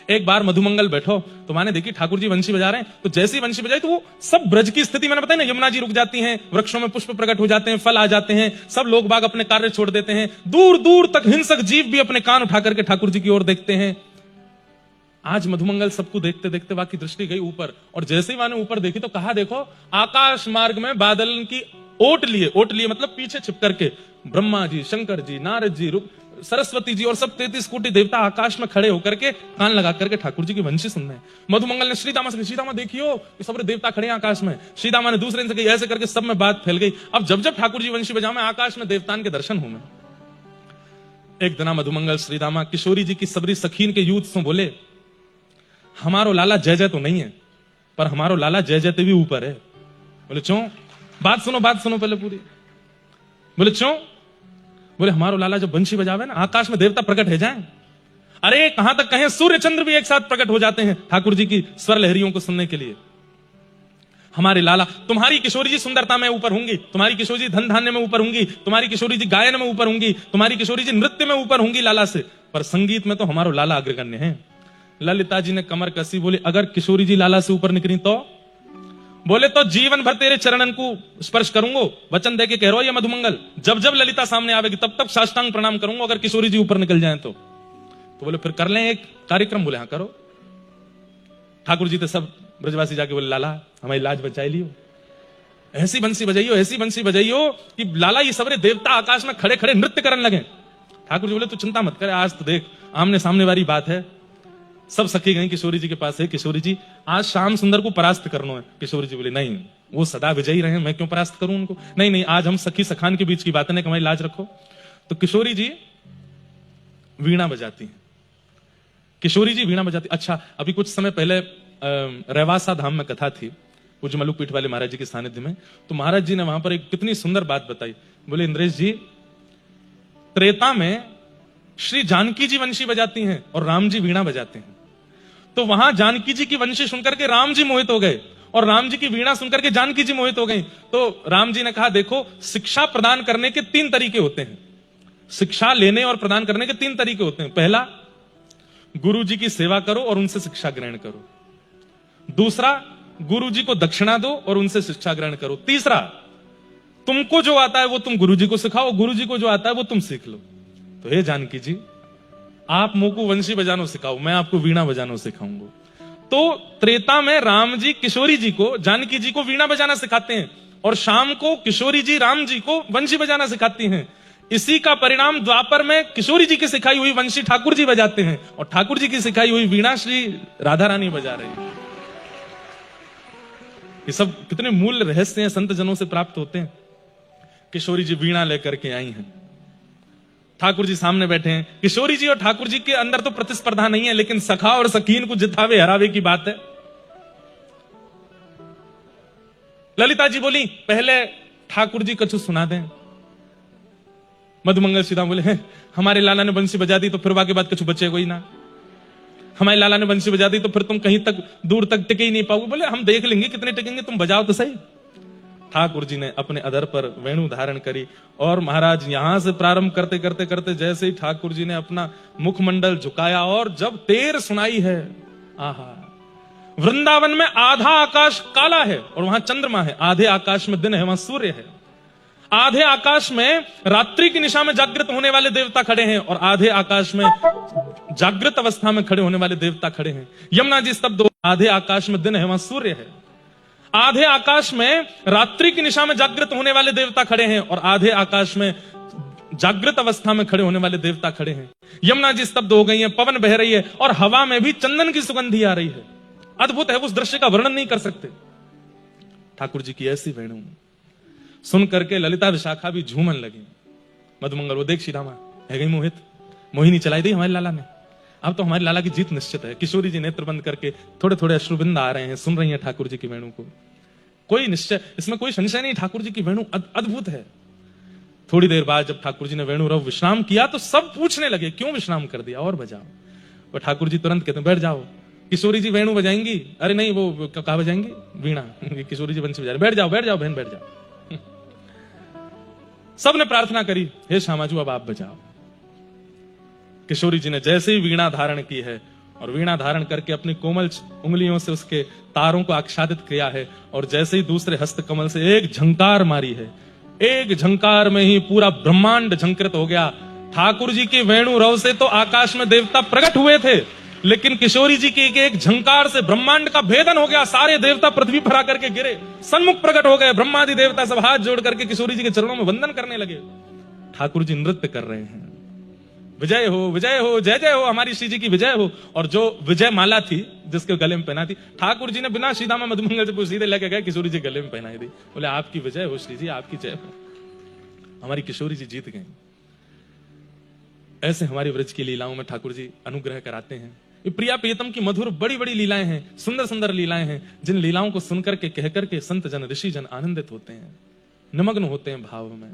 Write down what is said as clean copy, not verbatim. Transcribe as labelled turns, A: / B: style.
A: एक बार मधुमंगल बैठो तो माने देखी ठाकुर जी वंशी बजा रहे हैं, तो जैसी वंशी बजाई तो वो सब ब्रज की स्थिति मैंने बताया ना, यमुना जी रुक जाती हैं, वृक्षों में पुष्प प्रकट हो जाते हैं, फल आ जाते हैं, सब लोग बाग अपने कार्य छोड़ देते हैं, दूर दूर तक हिंसक जीव भी अपने कान उठा करके ठाकुर जी की ओर देखते हैं। आज मधुमंगल सबको देखते देखते वाकी दृष्टि गई ऊपर, और जैसे ही माने ऊपर देखी तो कहा देखो आकाश मार्ग में बादल की ओट लिए मतलब पीछे छिप करके ब्रह्मा जी, शंकर जी, नारद जी, सरस्वती जी और सब 33 कोटि देवता आकाश में खड़े होकर के कान लगा करके ठाकुर जी की वंशी सुन रहे हैं। मधुमंगल ने श्रीदामा से, श्रीदामा देखियो ये सब देवता खड़े हैं आकाश में। श्रीदामा ने दूसरे से कही, ऐसे करके सब में बात फैल गई। अब जब जब ठाकुर जी वंशी बजा में आकाश में देवतान के दर्शन हुए। एक दिना मधुमंगल श्रीदामा किशोरी जी की सबरी सखीन के यूथ से बोले, हमारो लाला जय जय तो नहीं है, पर हमारो लाला जय जय ते भी ऊपर है। बोले क्यों? बात सुनो पहले पूरी। बोले क्यों? बोले हमारो लाला जब बंशी बजावे ना आकाश में देवता प्रकट हो जाए। अरे कहां तक कहें, सूर्य चंद्र भी एक साथ प्रकट हो जाते हैं ठाकुर जी की स्वर लहरियों को सुनने के लिए। हमारे लाला, तुम्हारी किशोरी जी सुंदरता में ऊपर होंगी, तुम्हारी किशोरी जी धन धान्य में ऊपर होंगी, तुम्हारी किशोरी जी गायन में ऊपर होंगी, तुम्हारी किशोरी जी नृत्य में ऊपर होंगी लाला से, पर संगीत में तो हमारो लाला अग्रगण्य है। ललिता जी ने कमर कसी, बोले अगर किशोरी जी लाला से ऊपर निकली तो? बोले तो जीवन भर तेरे चरणन को स्पर्श करूंगा, वचन दे के कह रहा ये मधुमंगल, जब जब ललिता सामने आवेगी तब तक साष्टांग प्रणाम करूंगा अगर किशोरी जी ऊपर निकल जाए तो बोले फिर कर लें एक कार्यक्रम। बोले हाँ करो। ठाकुर जी तो सब ब्रजवासी जाके बोले लाला हमारी लाज बचाई लियो, ऐसी बंसी बजाइयो कि लाला ये सबरे देवता आकाश में खड़े खड़े नृत्य करने लगे। ठाकुर जी बोले तू चिंता मत करे, आज तो देख आमने सामने वाली बात है। सब सखी गई किशोरी जी के पास है, किशोरी जी आज श्याम सुंदर को परास्त करना है। किशोरी जी बोले नहीं, वो सदा विजयी रहे, मैं क्यों परास्त करूं उनको? नहीं आज हम सखी सखान के बीच की बात है, हमारी लाज रखो। तो किशोरी जी वीणा बजाती हैं। किशोरी जी वीणा बजाती। अच्छा, अभी कुछ समय पहले रेवासा धाम में कथा थी पूज्य मलुकपीठ वाले महाराज जी के सानिध्य में, तो महाराज जी ने वहां पर एक कितनी सुंदर बात बताई। बोले इंद्रेश जी, त्रेता में श्री जानकी जी वंशी बजाती हैं और राम जी वीणा बजाते हैं, तो वहां जानकी जी की वंशी सुनकर के राम जी मोहित हो गए और राम जी की वीणा सुनकर के जानकी जी मोहित हो गई। तो राम जी ने कहा देखो शिक्षा प्रदान करने के 3 तरीके होते हैं, शिक्षा लेने और प्रदान करने के 3 तरीके होते हैं। पहला, गुरु जी की सेवा करो और उनसे शिक्षा ग्रहण करो। दूसरा, गुरु जी को दक्षिणा दो और उनसे शिक्षा ग्रहण करो। तीसरा, तुमको जो आता है वो तुम गुरु जी को सिखाओ, गुरु जी को जो आता है वो तुम सीख लो। तो हे जानकी जी, आप मुझको वंशी बजाना सिखाओ, मैं आपको वीणा बजाना सिखाऊंगा। तो त्रेता में राम जी किशोरी जी को, जानकी जी को वीणा बजाना सिखाते हैं और शाम को किशोरी जी राम जी को वंशी बजाना सिखाती हैं। इसी का परिणाम द्वापर में किशोरी जी की सिखाई हुई वंशी ठाकुर जी बजाते हैं और ठाकुर जी की सिखाई हुई वीणा श्री राधा रानी बजा रही है। ये सब कितने मूल्य रहस्य हैं, संत जनों से प्राप्त होते हैं। किशोरी जी वीणा लेकर के आई हैं, ठाकुर जी सामने बैठे हैं। किशोरी जी और ठाकुर जी के अंदर तो प्रतिस्पर्धा नहीं है, लेकिन सखा और सखीन को जितावे हरावे की बात है। ललिता जी बोली पहले ठाकुर जी कछु सुना दें। मधुमंगल सीधा बोले हैं, हमारे लाला ने बंसी बजा दी तो फिर वाके बाद कछु बचेगा ही ना, हमारे लाला ने बंसी बजा दी तो फिर तुम कहीं तक दूर तक टिके ही नहीं पाओगे। बोले हम देख लेंगे कितने टिकेंगे, तुम बजाओ तो सही। ठाकुर जी ने अपने अधर पर वेणु धारण करी और महाराज यहां से प्रारंभ करते करते करते जैसे ही ठाकुर जी ने अपना मुखमंडल झुकाया और जब तेर सुनाई है, आहा, वृंदावन में आधा आकाश काला है और वहां चंद्रमा है, आधे आकाश में दिन है, वहां सूर्य है। आधे आकाश में रात्रि की निशा में जागृत होने वाले देवता खड़े हैं और आधे आकाश में जागृत अवस्था में खड़े होने वाले देवता खड़े हैं। यमुना जी स्तब्ध हो, आधे आकाश में दिन है, वहां सूर्य है। आधे आकाश में रात्रि की निशा में जागृत होने वाले देवता खड़े हैं और आधे आकाश में जागृत अवस्था में खड़े होने वाले देवता खड़े हैं। यमुना जी स्तब्ध हो गई है, पवन बह रही है और हवा में भी चंदन की सुगंधी आ रही है। अद्भुत है, उस दृश्य का वर्णन नहीं कर सकते। ठाकुर जी की ऐसी वेणु सुन करके ललिता विशाखा भी झूमन लगी। मधुमंगल वो देख श्रीरामा है गई मोहित, मोहिनी चलाई दी हमारे लाला ने, अब तो हमारे लाला की जीत निश्चित है। किशोरी जी नेत्र बंद करके थोड़े थोड़े अश्रुबिंद आ रहे हैं, सुन रही हैं ठाकुर जी की वेणु को। कोई निश्चय, इसमें कोई संशय नहीं, ठाकुर जी की वेणु अद्भुत है। थोड़ी देर बाद जब ठाकुर जी ने वेणु रव विश्राम किया तो सब पूछने लगे क्यों विश्राम कर दिया, और बजाओ। और ठाकुर जी तुरंत कहते हैं बैठ जाओ। किशोरी जी वेणु बजाएंगी, अरे नहीं वो कहा बजाएंगी, वीणा। किशोरी जी बंसी बजा रही, बैठ जाओ बहन बैठ जाओ। सबने प्रार्थना करी, हे श्यामाजू अब आप बजाओ। किशोरी जी ने जैसे ही वीणा धारण की है और वीणा धारण करके अपनी कोमल उंगलियों से उसके तारों को आच्छादित किया है, और जैसे ही दूसरे हस्त कमल से एक झंकार मारी है, एक झंकार में ही पूरा ब्रह्मांड झंकृत हो गया। ठाकुर जी के वेणु रव से तो आकाश में देवता प्रकट हुए थे, लेकिन किशोरी जी की एक झंकार से ब्रह्मांड का भेदन हो गया। सारे देवता पृथ्वी पर आकर के गिरे, सन्मुख प्रकट हो गए। ब्रह्मादि देवता सब हाथ जोड़ करके किशोरी जी के चरणों में वंदन करने लगे। ठाकुर जी नृत्य कर रहे हैं, विजय हो, जय जय हो, हमारी श्री जी की विजय हो। और जो विजय माला थी जिसके गले में पहना थी, ठाकुर जी ने बिना सीधामा मधुमंगल से सीधे लेके गए, किशोरी जी गले में पहनाई दी। बोले आपकी विजय हो श्री जी, आपकी जय हो, हमारी किशोरी जी जीत गई। ऐसे हमारी व्रज की लीलाओं में ठाकुर जी अनुग्रह कराते हैं। ये प्रिया प्रियतम की मधुर बड़ी बड़ी लीलाएं हैं, सुंदर सुंदर लीलाएं हैं, जिन लीलाओं को सुनकर के कहकर के संत जन ऋषि जन आनंदित होते हैं, निमग्न होते हैं भाव में।